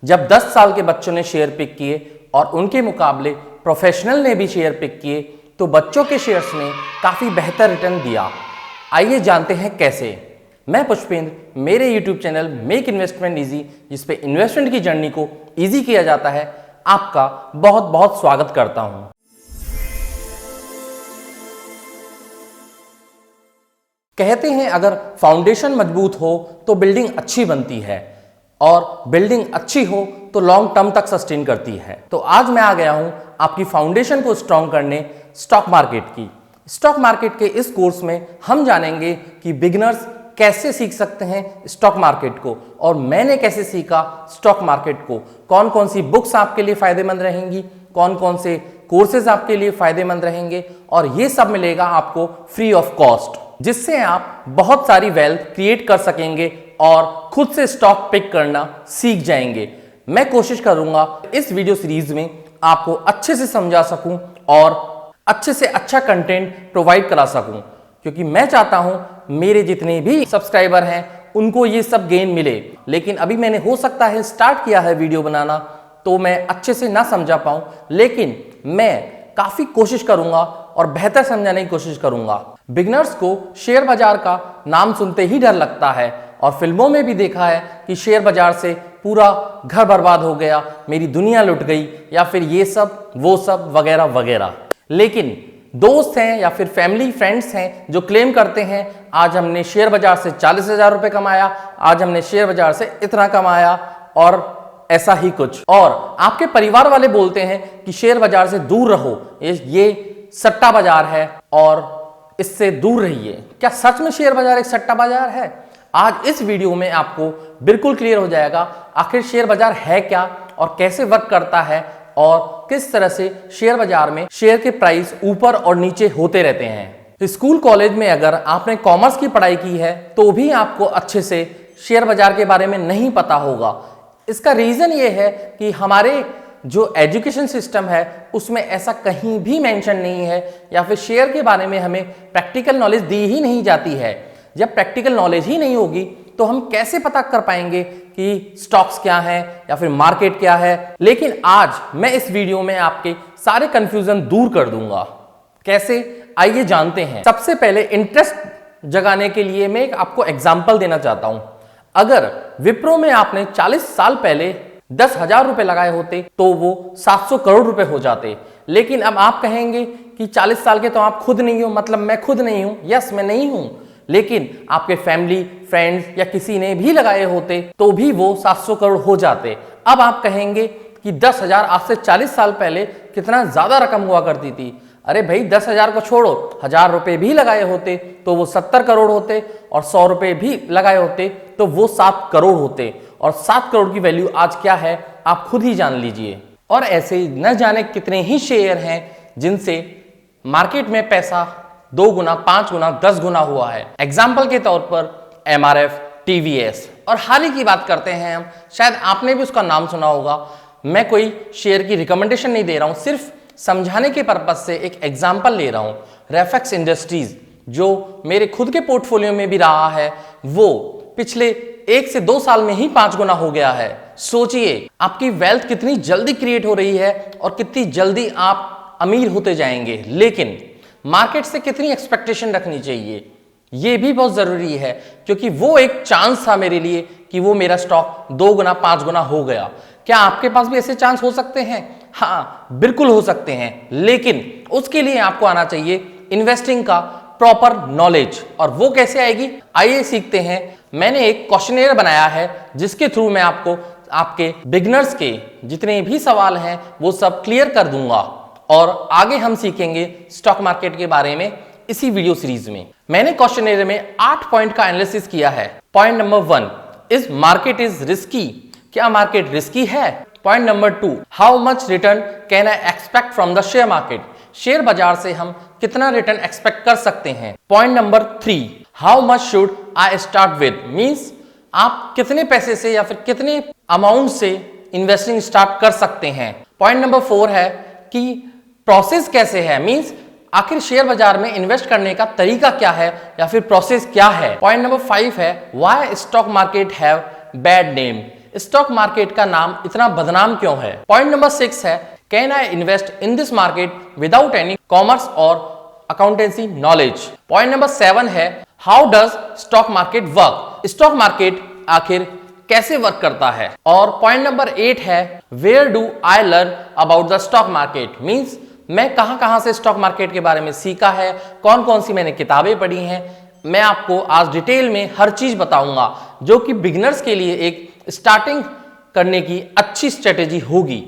जब 10 साल के बच्चों ने शेयर पिक किए और उनके मुकाबले प्रोफेशनल ने भी शेयर पिक किए तो बच्चों के शेयर्स ने काफ़ी बेहतर रिटर्न दिया। आइए जानते हैं कैसे। मैं पुष्पेंद्र, मेरे YouTube channel make investment easy, जिस पे इन्वेस्टमेंट की जर्नी को इजी किया जाता है, आपका बहुत बहुत स्वागत करता हूं। कहते हैं अगर फाउंडेशन मजबूत हो तो बिल्डिंग अच्छी बनती है और बिल्डिंग अच्छी हो तो लॉन्ग टर्म तक सस्टेन करती है। तो आज मैं आ गया हूं आपकी फाउंडेशन को स्ट्रॉन्ग करने स्टॉक मार्केट की। स्टॉक मार्केट के इस कोर्स में हम जानेंगे कि बिगिनर्स कैसे सीख सकते हैं स्टॉक मार्केट को और मैंने कैसे सीखा स्टॉक मार्केट को, कौन कौन सी बुक्स आपके लिए फायदेमंद रहेंगी, कौन कौन से कोर्सेज आपके लिए फायदेमंद रहेंगे और ये सब मिलेगा आपको फ्री ऑफ कॉस्ट, जिससे आप बहुत सारी वेल्थ क्रिएट कर सकेंगे और खुद से स्टॉक पिक करना सीख जाएंगे। मैं कोशिश करूंगा इस वीडियो सीरीज में आपको अच्छे से समझा सकूं और अच्छे से अच्छा कंटेंट प्रोवाइड करा सकूं, क्योंकि मैं चाहता हूं मेरे जितने भी सब्सक्राइबर हैं उनको ये सब गेन मिले। लेकिन अभी मैंने हो सकता है स्टार्ट किया है वीडियो बनाना तो मैं अच्छे से ना समझा पाऊं, लेकिन मैं काफी कोशिश करूंगा और बेहतर समझाने की कोशिश करूंगा। बिगिनर्स को शेयर बाजार का नाम सुनते ही डर लगता है और फिल्मों में भी देखा है कि शेयर बाजार से पूरा घर बर्बाद हो गया, मेरी दुनिया लुट गई, या फिर ये सब वो सब वगैरह वगैरह। लेकिन दोस्त हैं या फिर फैमिली फ्रेंड्स हैं जो क्लेम करते हैं आज हमने शेयर बाजार से 40,000 रुपए कमाया, आज हमने शेयर बाजार से इतना कमाया और ऐसा ही कुछ। और आपके परिवार वाले बोलते हैं कि शेयर बाजार से दूर रहो, ये सट्टा बाजार है और इससे दूर रहिए। क्या सच में शेयर बाजार एक सट्टा बाजार है? आज इस वीडियो में आपको बिल्कुल क्लियर हो जाएगा आखिर शेयर बाजार है क्या और कैसे वर्क करता है और किस तरह से शेयर बाजार में शेयर के प्राइस ऊपर और नीचे होते रहते हैं। स्कूल कॉलेज में अगर आपने कॉमर्स की पढ़ाई की है तो भी आपको अच्छे से शेयर बाजार के बारे में नहीं पता होगा। इसका रीजन ये है कि हमारे जो एजुकेशन सिस्टम है उसमें ऐसा कहीं भी मेंशन नहीं है या फिर शेयर के बारे में हमें प्रैक्टिकल नॉलेज दी ही नहीं जाती है। जब प्रैक्टिकल नॉलेज ही नहीं होगी तो हम कैसे पता कर पाएंगे कि स्टॉक्स क्या हैं या फिर मार्केट क्या है। लेकिन आज मैं इस वीडियो में आपके सारे कंफ्यूजन दूर कर दूंगा। कैसे, आइए जानते हैं। सबसे पहले इंटरेस्ट जगाने के लिए मैं एक आपको एग्जांपल देना चाहता हूं। अगर विप्रो में आपने 40 साल पहले 10,000 रुपए लगाए होते तो वो 700 करोड़ रुपए हो जाते। लेकिन अब आप कहेंगे कि 40 साल के तो आप खुद नहीं हो, मतलब मैं खुद नहीं हूं। यस, मैं नहीं हूं, लेकिन आपके फैमिली फ्रेंड्स या किसी ने भी लगाए होते तो भी वो 700 करोड़ हो जाते। अब आप कहेंगे कि 10,000 आज से 40 साल पहले कितना ज्यादा रकम हुआ करती थी। अरे भाई, 10,000 को छोड़ो, 1,000 रुपए भी लगाए होते तो वो 70 करोड़ होते और 100 रुपए भी लगाए होते तो वो 7 करोड़ होते। और 7 करोड़ की वैल्यू आज क्या है आप खुद ही जान लीजिए। और ऐसे न जाने कितने ही शेयर हैं जिनसे मार्केट में पैसा 2 गुना, 5 गुना, 10 गुना हुआ है। एग्जाम्पल के तौर पर MRF, TVS। और हाल ही की बात करते हैं हम, शायद आपने भी उसका नाम सुना होगा। मैं कोई शेयर की रिकमेंडेशन नहीं दे रहा हूं, सिर्फ समझाने के पर्पज से एक एग्जाम्पल ले रहा हूं। रेफेक्स इंडस्ट्रीज जो मेरे खुद के पोर्टफोलियो में भी रहा है, वो पिछले 1 से 2 साल में ही 5 गुना हो गया है। सोचिए आपकी वेल्थ कितनी जल्दी क्रिएट हो रही है और कितनी जल्दी आप अमीर होते जाएंगे। लेकिन मार्केट से कितनी एक्सपेक्टेशन रखनी चाहिए ये भी बहुत जरूरी है, क्योंकि वो एक चांस था मेरे लिए कि वो मेरा स्टॉक 2 गुना 5 गुना हो गया। क्या आपके पास भी ऐसे चांस हो सकते हैं? हाँ, बिल्कुल हो सकते हैं, लेकिन उसके लिए आपको आना चाहिए इन्वेस्टिंग का प्रॉपर नॉलेज। और वो कैसे आएगी, आइए सीखते हैं। मैंने एक क्वेश्चनेयर बनाया है जिसके थ्रू मैं आपको आपके बिगिनर्स के जितने भी सवाल हैं वो सब क्लियर कर दूंगा और आगे हम सीखेंगे स्टॉक मार्केट के बारे में इसी वीडियो सीरीज में। मैंने क्वेश्चनेयर में 8 पॉइंट का एनालिसिस किया है। Point number 1, is market is risky? क्या मार्केट रिस्की है? Point number 2, how much return can I expect from the share market? Share बाजार से हम कितना रिटर्न एक्सपेक्ट कर सकते हैं? Point number 3, how much should I start with? Means आप कितने पैसे से या फिर कितने अमाउंट से इन्वेस्टिंग स्टार्ट कर सकते हैं? पॉइंट नंबर 4 है कि प्रोसेस कैसे है, मींस आखिर शेयर बाजार में इन्वेस्ट करने का तरीका क्या है या फिर प्रोसेस क्या है। पॉइंट नंबर 5 है why stock market have bad name, stock market का नाम इतना बदनाम क्यों है? पॉइंट नंबर 6 है, can I invest in this market without any commerce और अकाउंटेंसी नॉलेज? पॉइंट नंबर 7 है, how does stock market work? Stock market आखिर कैसे वर्क करता है? और पॉइंट नंबर 8 है, where do I learn about the stock market? Means मैं कहां से स्टॉक मार्केट के बारे में सीखा है, कौन कौन सी मैंने किताबें पढ़ी हैं। मैं आपको आज डिटेल में हर चीज बताऊंगा जो कि बिगिनर्स के लिए एक स्टार्टिंग करने की अच्छी स्ट्रेटेजी होगी।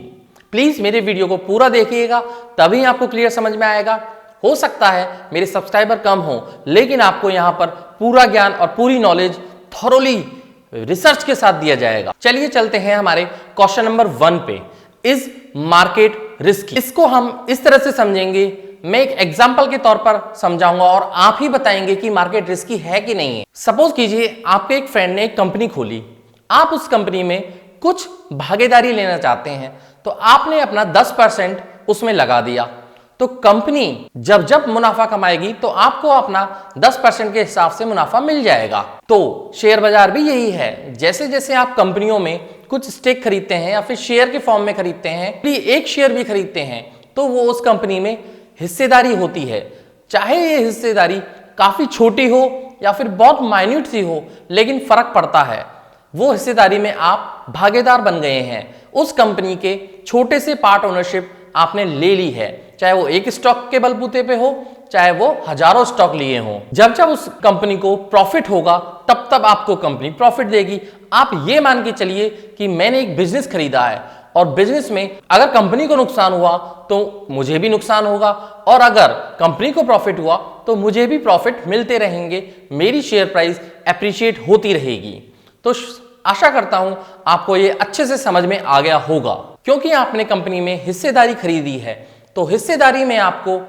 प्लीज मेरे वीडियो को पूरा देखिएगा, तभी आपको क्लियर समझ में आएगा। हो सकता है मेरे सब्सक्राइबर कम हो, लेकिन आपको यहां पर पूरा ज्ञान और पूरी नॉलेज थॉरोली रिसर्च के साथ दिया जाएगा। चलिए चलते हैं हमारे क्वेश्चन नंबर 1 पे। Is market risky? इसको हम इस तरह से समझेंगे, मैं एक एग्जांपल के तौर पर समझाऊंगा और आप ही बताएंगे कि मार्केट रिस्की है कि नहीं है। सपोज कीजिए आपके एक फ्रेंड ने एक कंपनी खोली, आप उस कंपनी में कुछ भागीदारी लेना चाहते हैं, तो आपने अपना 10% उसमें लगा दिया। तो कंपनी जब जब मुनाफा कमाएगी तो आपको अपना 10% के हिसाब से मुनाफा मिल जाएगा। तो शेयर बाजार भी यही है, जैसे जैसे आप कंपनियों में कुछ स्टेक खरीदते हैं या फिर शेयर के फॉर्म में खरीदते हैं, एक शेयर भी खरीदते हैं, तो वो उस कंपनी में हिस्सेदारी होती है। चाहे ये हिस्सेदारी काफी छोटी हो या फिर बहुत माइन्यूट सी हो, लेकिन फर्क पड़ता है। वो हिस्सेदारी में आप भागीदार बन गए हैं, उस कंपनी के छोटे से पार्ट ओनरशिप आपने ले ली है, चाहे वो एक स्टॉक के बलबूते पे हो, चाहे वो हजारों स्टॉक लिए हों। जब जब उस कंपनी को प्रॉफिट होगा तब तब आपको कंपनी प्रॉफिट देगी। आप ये मान के चलिए कि मैंने एक बिजनेस खरीदा है और बिजनेस में अगर कंपनी को नुकसान हुआ तो मुझे भी नुकसान होगा, और अगर कंपनी को प्रॉफिट हुआ तो मुझे भी प्रॉफिट मिलते रहेंगे, मेरी शेयर प्राइस एप्रिशिएट होती रहेगी। तो आशा करता हूं आपको ये अच्छे से समझ में आ गया होगा। क्योंकि आपने कंपनी में हिस्सेदारी खरीदी है, तो हिस्सेदारी में आपको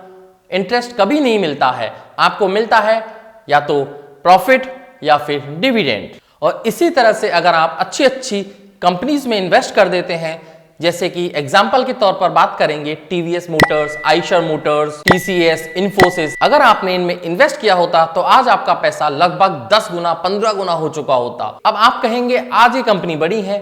इंटरेस्ट कभी नहीं मिलता है, आपको मिलता है या तो प्रॉफिट या फिर डिविडेंड। और इसी तरह से अगर आप अच्छी अच्छी कंपनीज में इन्वेस्ट कर देते हैं, जैसे कि एग्जांपल के तौर पर बात करेंगे TVS Motors, Eicher Motors, TCS, Infosys, अगर आपने इनमें इन्वेस्ट किया होता तो आज आपका पैसा लगभग 10 गुना 15 गुना हो चुका होता। अब आप कहेंगे आज ये कंपनी बड़ी है,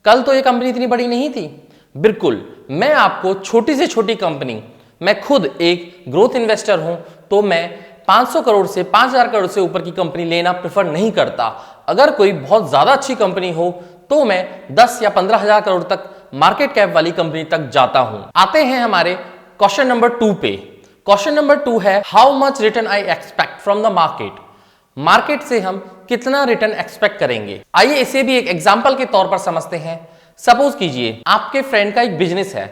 कल तो ये कंपनी इतनी बड़ी नहीं थी। बिल्कुल, मैं आपको छोटी से छोटी कंपनी, मैं खुद एक ग्रोथ इन्वेस्टर हूं, तो मैं 500 करोड़ से 5000 करोड़ से ऊपर की कंपनी लेना प्रेफर नहीं करता। अगर कोई बहुत ज्यादा अच्छी कंपनी हो तो मैं 10 या 15,000 करोड़ तक मार्केट कैप वाली कंपनी तक जाता हूं। आते हैं हमारे क्वेश्चन नंबर 2 पे। क्वेश्चन नंबर 2 है, how much return I expect from the market? Market से हम कितना रिटर्न एक्सपेक्ट करेंगे? आइए इसे भी एक एग्जांपल के तौर पर समझते हैं। सपोज कीजिए आपके फ्रेंड का एक बिजनेस है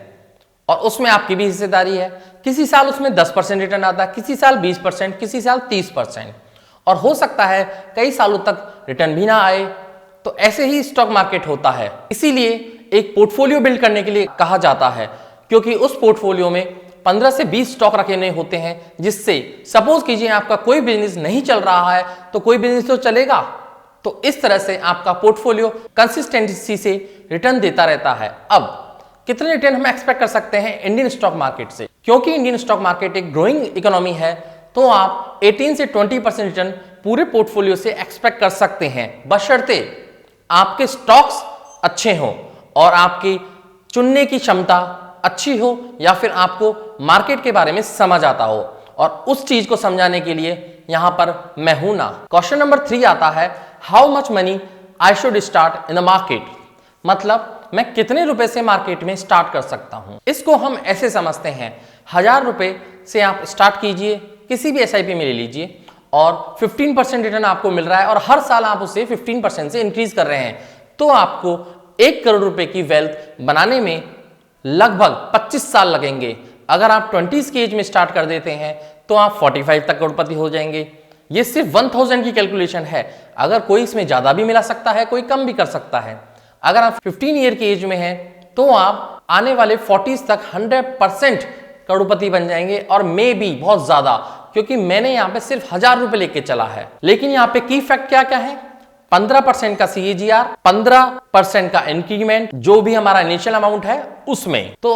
और उसमें आपकी भी हिस्सेदारी है। किसी साल उसमें 10% रिटर्न आता है, किसी साल 20%, किसी साल 30%, और हो सकता है कई सालों तक रिटर्न भी ना आए। तो ऐसे ही स्टॉक मार्केट होता है। इसीलिए एक पोर्टफोलियो बिल्ड करने के लिए कहा जाता है, क्योंकि उस पोर्टफोलियो में 15 से 20 स्टॉक रखे होते हैं, जिससे सपोज कीजिए आपका कोई बिजनेस नहीं चल रहा है तो कोई बिजनेस तो चलेगा। तो इस तरह से आपका पोर्टफोलियो कंसिस्टेंसी से रिटर्न देता रहता है। अब कितने रिटर्न हम एक्सपेक्ट कर सकते हैं इंडियन स्टॉक मार्केट से? क्योंकि इंडियन स्टॉक मार्केट एक ग्रोइंग इकोनॉमी है, तो आप 18 से 20% रिटर्न पूरे पोर्टफोलियो से एक्सपेक्ट कर सकते हैं, बशर्ते आपके स्टॉक्स अच्छे हों और आपकी चुनने की क्षमता अच्छी हो, या फिर आपको मार्केट के बारे में समझ आता हो। और उस चीज को समझाने के लिए यहां पर मैं हूं ना। क्वेश्चन नंबर 3 आता है, how much money I should start in the market? मतलब मैं कितने रुपए से मार्केट में स्टार्ट कर सकता हूं? इसको हम ऐसे समझते हैं, 1000 रुपए से आप स्टार्ट कीजिए, किसी भी एसआईपी में ले लीजिए, और 15% रिटर्न आपको मिल रहा है, और हर साल आप उसे 15% से इंक्रीज कर रहे हैं, तो आपको 1 करोड़ रुपए की वेल्थ बनाने में लगभग 25 साल लगेंगे। अगर आप 20s की एज में स्टार्ट कर देते हैं तो आप 45 तक करोड़पति हो जाएंगे। ये सिर्फ 1000 की कैलकुलेशन है, अगर कोई इसमें ज्यादा भी मिला सकता है, कोई कम भी कर सकता है। अगर आप 15 ईयर की एज में हैं तो आप आने वाले 40s तक 100% करोड़पति बन जाएंगे, और मे भी बहुत ज्यादा, क्योंकि मैंने यहाँ पे सिर्फ 1000 रुपए लेके चला है। लेकिन यहाँ पे की फैक्ट क्या क्या है? 15% का CAGR, 15% का इंक्रीमेंट, जो भी हमारा इनिशियल अमाउंट है उसमें। तो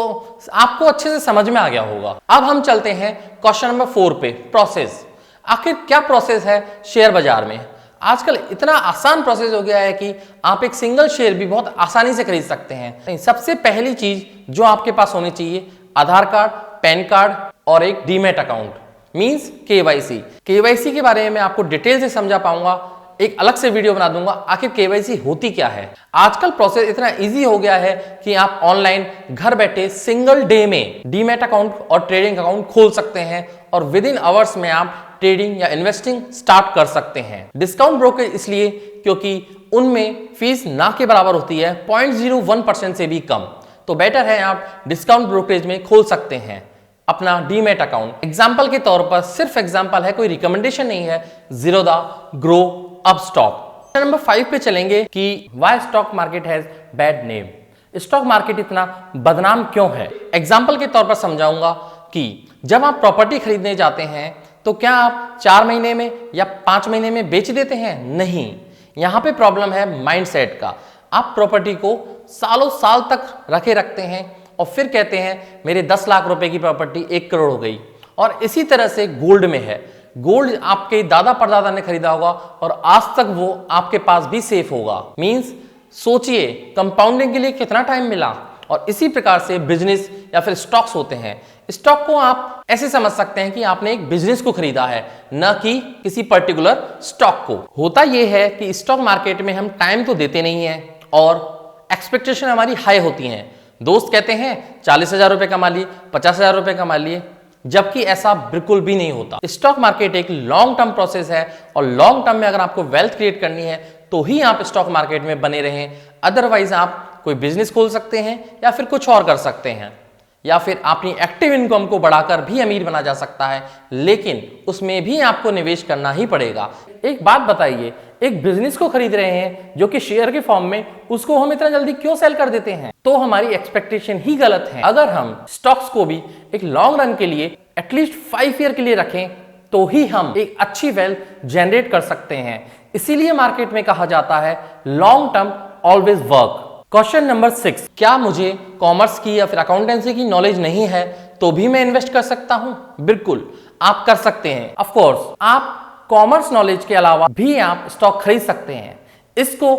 आपको अच्छे से समझ में आ गया होगा। अब हम चलते हैं क्वेश्चन नंबर 4 पे, प्रोसेस। आखिर क्या प्रोसेस है शेयर बाजार में? आजकल इतना आसान प्रोसेस हो गया है कि आप एक सिंगल शेयर भी बहुत आसानी से खरीद सकते हैं। नहीं, सबसे पहली चीज जो आपके पास होनी चाहिए, आधार कार्ड, पैन कार्ड और एक demat account, means KYC. KYC के बारे में मैं आपको डिटेल से समझा पाऊंगा, एक अलग से वीडियो बना दूंगा आखिर केवाईसी होती क्या है। आजकल प्रोसेस इतना इजी हो गया है कि आप ऑनलाइन घर बैठे सिंगल डे में डीमैट अकाउंट और ट्रेडिंग अकाउंट खोल सकते हैं और विद इन आवर्स में आप ट्रेडिंग या इन्वेस्टिंग स्टार्ट कर सकते हैं। डिस्काउंट ब्रोकरेज इसलिए क्योंकि उनमें फीस ना के बराबर होती है, 0.01% से भी कम। तो बेटर है आप डिस्काउंट ब्रोकरेज में खोल सकते हैं अपना डीमैट अकाउंट। एग्जाम्पल के तौर पर, सिर्फ एग्जाम्पल है, कोई रिकमेंडेशन नहीं है, ज़ीरोधा, ग्रो, अपस्टॉक। नंबर 5 पे चलेंगे कि Y stock market has bad name. Stock market इतना बदनाम क्यों है। एग्जाम्पल के तौर पर समझाऊंगा कि जब आप प्रॉपर्टी खरीदने जाते हैं तो क्या आप 4 महीने में या 5 महीने में बेच देते हैं? नहीं, यहां पे प्रॉब्लम है माइंडसेट का। आप प्रॉपर्टी को सालों साल तक रखते हैं और फिर कहते हैं मेरे 10 लाख रुपए की प्रॉपर्टी 1 करोड़ हो गई। और इसी तरह से गोल्ड में है, गोल्ड आपके दादा परदादा ने खरीदा होगा और आज तक वो आपके पास भी सेफ होगा। मींस सोचिए कंपाउंडिंग के लिए कितना टाइम मिला। और इसी प्रकार से बिजनेस या फिर स्टॉक्स होते हैं। स्टॉक को आप ऐसे समझ सकते हैं कि आपने एक बिजनेस को खरीदा है, न कि किसी पर्टिकुलर स्टॉक को। होता यह है कि स्टॉक मार्केट में हम टाइम तो देते नहीं है और एक्सपेक्टेशन हमारी हाई होती हैं। दोस्त कहते हैं 40,000 रुपए कमा लिए, 50,000 रुपए कमा लिए, जबकि ऐसा बिल्कुल भी नहीं होता। स्टॉक मार्केट एक लॉन्ग टर्म प्रोसेस है और लॉन्ग टर्म में अगर आपको वेल्थ क्रिएट करनी है तो ही आप स्टॉक मार्केट में बने रहें। अदरवाइज आप कोई बिजनेस खोल सकते हैं या फिर कुछ और कर सकते हैं, या फिर अपनी एक्टिव इनकम को बढ़ाकर भी अमीर बना जा सकता है, लेकिन उसमें भी आपको निवेश करना ही पड़ेगा। एक बात बताइए, एक बिजनेस को खरीद रहे हैं जो कि शेयर के फॉर्म में, उसको हम इतना जल्दी क्यों सेल कर देते हैं? तो हमारी एक्सपेक्टेशन ही गलत है। अगर हम स्टॉक्स को भी एक लॉन्ग रन के लिए एटलीस्ट 5 ईयर के लिए रखें तो ही हम एक अच्छी वेल्थ जनरेट कर सकते हैं। इसीलिए मार्केट में कहा जाता है long term always work. Question number 6, क्या मुझे कॉमर्स की या फिर अकाउंटेंसी की नॉलेज नहीं है तो भी मैं इन्वेस्ट कर सकता हूं? बिल्कुल, आप कर सकते हैं। ऑफ कोर्स आप कॉमर्स नॉलेज के अलावा भी आप स्टॉक खरीद सकते हैं। इसको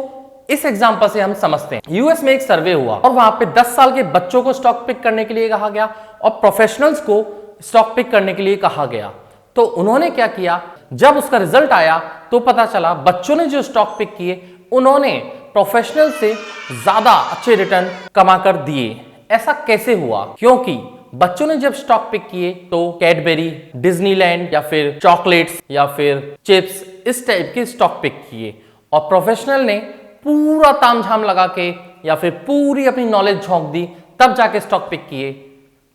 इस एग्जांपल से हम समझते हैं। यूएस में एक सर्वे हुआ और वहां पे 10 साल के बच्चों को स्टॉक पिक करने के लिए कहा गया और प्रोफेशनल्स को स्टॉक पिक करने के लिए कहा गया। तो उन्होंने क्या किया, जब उसका रिजल्ट आया तो पता चला बच्चों ने जो स्टॉक पिक किए उन्होंने प्रोफेशनल से ज्यादा अच्छे रिटर्न कमा कर दिए। ऐसा कैसे हुआ? क्योंकि बच्चों ने जब स्टॉक पिक किए तो कैडबेरी, डिज्नीलैंड या फिर चॉकलेट्स या फिर चिप्स, इस टाइप के स्टॉक पिक किए और प्रोफेशनल ने पूरा तामझाम लगा के या फिर पूरी अपनी नॉलेज झोंक दी, तब जाके स्टॉक पिक किए।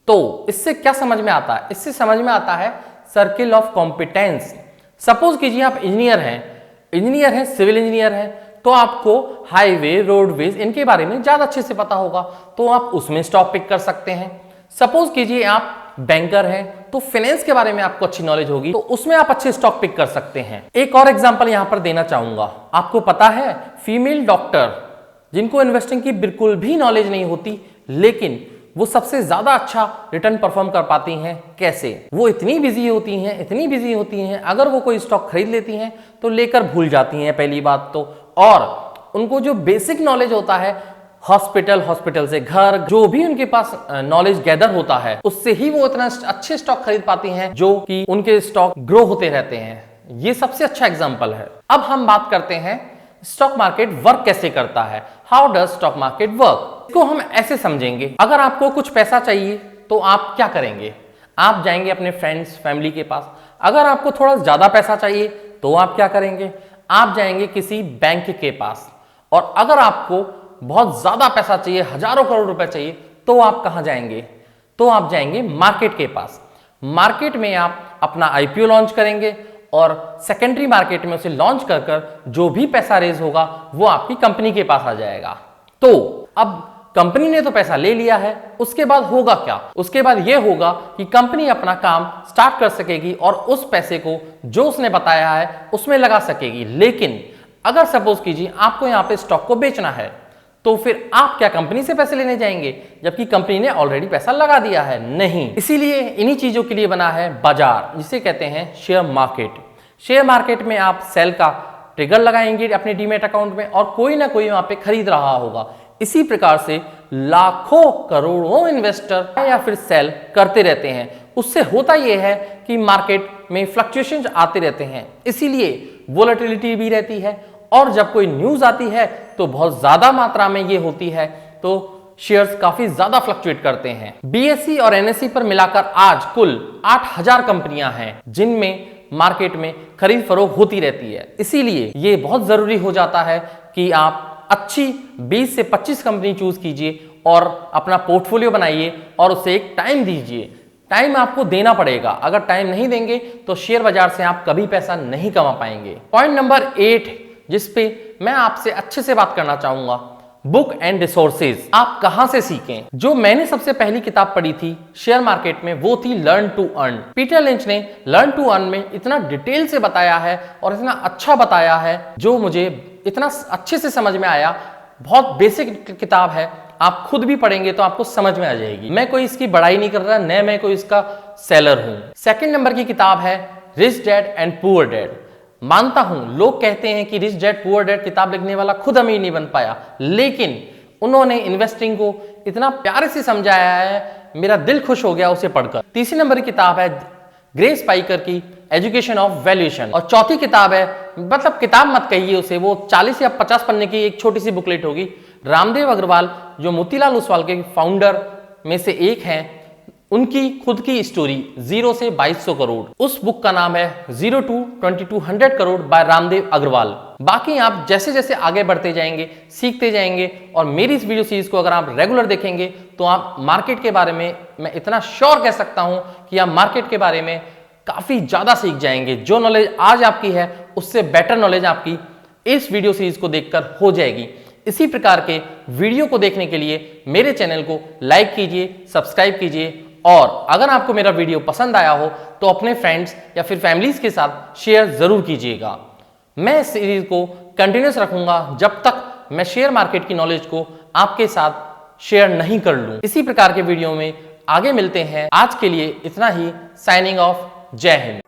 तो इससे क्या समझ में आता है? इससे समझ में आता है सर्किल ऑफ कॉम्पिटेंस। सपोज कीजिए आप इंजीनियर हैं, सिविल इंजीनियर हैं, तो आपको हाईवे, रोडवेज इनके बारे में ज्यादा अच्छे से पता होगा, तो आप उसमें स्टॉक पिक कर सकते हैं। सपोज कीजिए आप बैंकर हैं, तो फाइनेंस के बारे में आपको अच्छी नॉलेज होगी, तो उसमें आप अच्छे स्टॉक पिक कर सकते हैं। एक और एग्जांपल यहां पर देना चाहूंगा। आपको पता है फीमेल डॉक्टर जिनको इन्वेस्टिंग की बिल्कुल भी नॉलेज नहीं होती, लेकिन वो सबसे ज्यादा अच्छा रिटर्न परफॉर्म कर पाती हैं। कैसे? वो इतनी बिजी होती हैं, अगर वो कोई स्टॉक खरीद लेती हैं तो लेकर भूल जाती हैं, पहली बात तो। और उनको जो बेसिक नॉलेज होता है हॉस्पिटल से घर, जो भी उनके पास नॉलेज गैदर होता है, उससे ही वो इतना अच्छे स्टॉक खरीद पाती हैं जो कि उनके स्टॉक ग्रो होते रहते हैं। ये सबसे अच्छा एग्जांपल है। अब हम बात करते हैं स्टॉक मार्केट वर्क कैसे करता है। How does stock market work? इसको हम ऐसे समझेंगे, अगर आपको कुछ पैसा चाहिए तो आप क्या करेंगे? आप जाएंगे अपने फ्रेंड्स, फैमिली के पास। अगर आपको थोड़ा ज्यादा पैसा चाहिए तो आप क्या करेंगे? आप जाएंगे किसी बैंक के पास। और अगर आपको बहुत ज्यादा पैसा चाहिए, हजारों करोड़ रुपए चाहिए, तो आप कहां जाएंगे? तो आप जाएंगे मार्केट के पास। मार्केट में आप अपना आईपीओ लॉन्च करेंगे और सेकेंडरी मार्केट में उसे लॉन्च कर कर जो भी पैसा रेज होगा वो आपकी कंपनी के पास आ जाएगा। तो अब कंपनी ने तो पैसा ले लिया है, उसके बाद होगा क्या? उसके बाद यह होगा कि कंपनी अपना काम स्टार्ट कर सकेगी और उस पैसे को जो उसने बताया है उसमें लगा सकेगी। लेकिन अगर सपोज कीजिए आपको यहां पे स्टॉक को बेचना है, तो फिर आप क्या कंपनी से पैसे लेने जाएंगे जबकि कंपनी ने ऑलरेडी पैसा लगा दिया है? नहीं। इसीलिए इन्हीं चीजों के लिए बना है बाजार, जिसे कहते हैं शेयर मार्केट। शेयर मार्केट में आप सेल का ट्रिगर लगाएंगे अपने डीमैट अकाउंट में और कोई ना कोई वहां पे खरीद रहा होगा। इसी प्रकार से लाखों करोड़ों इन्वेस्टर या फिर सेल करते रहते हैं। उससे होता यह है कि मार्केट में फ्लक्चुएशंस आते रहते हैं, इसीलिए वोलेटिलिटी भी रहती है और जब कोई न्यूज आती है तो बहुत ज्यादा मात्रा में ये होती है तो शेयर्स काफी ज्यादा फ्लक्चुएट करते हैं। बीएसई और एनएसई पर मिलाकर आज कुल 8000 कंपनियां हैं जिनमें मार्केट में खरीद फरोख्त होती रहती है। इसीलिए ये बहुत जरूरी हो जाता है कि आप अच्छी 20 से 25 कंपनी चूज कीजिए और अपना पोर्टफोलियो बनाइए और उसे एक टाइम दीजिए। टाइम आपको देना पड़ेगा, अगर टाइम नहीं देंगे तो शेयर बाजार से आप कभी पैसा नहीं कमा पाएंगे। पॉइंट नंबर 8 जिस पे मैं आपसे अच्छे से बात करना चाहूंगा, बुक एंड रिसोर्सेज। आप कहां से सीखें? जो मैंने सबसे पहली किताब पढ़ी थी शेयर मार्केट में वो थी learn to earn. Peter Lynch ने लर्न टू अर्न में इतना डिटेल से बताया है और इतना अच्छा बताया है जो मुझे इतना अच्छे से समझ में आया। बहुत बेसिक किताब है, आप खुद भी पढ़ेंगे तो आपको समझ में आ जाएगी। मैं कोई इसकी बड़ाई नहीं कर रहा, न मैं कोई इसका सेलर हूं। सेकंड नंबर की किताब है rich dad and poor dad. मानता हूं लोग कहते हैं कि रिच डैड पुअर डैड किताब लिखने वाला खुद अमीर नहीं बन पाया, लेकिन उन्होंने इन्वेस्टिंग को इतना प्यारे से समझाया है, मेरा दिल खुश हो गया उसे पढ़कर। तीसरी नंबर की किताब है ग्रेस पाइकर की एजुकेशन ऑफ वैल्यूएशन और चौथी किताब है, मतलब किताब मत कहिए उसे, वो 40 या 50 पन्ने की एक छोटी सी बुकलेट होगी। रामदेव अग्रवाल जो मोतीलाल ओसवाल के फाउंडर में से एक हैं, उनकी खुद की स्टोरी 0 से 2200 करोड़। उस बुक का नाम है 0 to 2200 करोड़ बाय रामदेव अग्रवाल। बाकी आप जैसे जैसे आगे बढ़ते जाएंगे, सीखते जाएंगे और मेरी इस वीडियो सीरीज को अगर आप रेगुलर देखेंगे तो आप मार्केट के बारे में, मैं इतना श्योर कह सकता हूं कि आप मार्केट के बारे में काफी ज्यादा सीख जाएंगे। जो नॉलेज आज आपकी है उससे बेटर नॉलेज आपकी इस वीडियो सीरीज को देखकर हो जाएगी। इसी प्रकार के वीडियो को देखने के लिए मेरे चैनल को लाइक कीजिए, सब्सक्राइब कीजिए और अगर आपको मेरा वीडियो पसंद आया हो तो अपने फ्रेंड्स या फिर फैमिलीज के साथ शेयर जरूर कीजिएगा। मैं इस सीरीज को कंटिन्यूस रखूंगा जब तक मैं शेयर मार्केट की नॉलेज को आपके साथ शेयर नहीं कर लूं। इसी प्रकार के वीडियो में आगे मिलते हैं। आज के लिए इतना ही। Signing off. जय हिंद।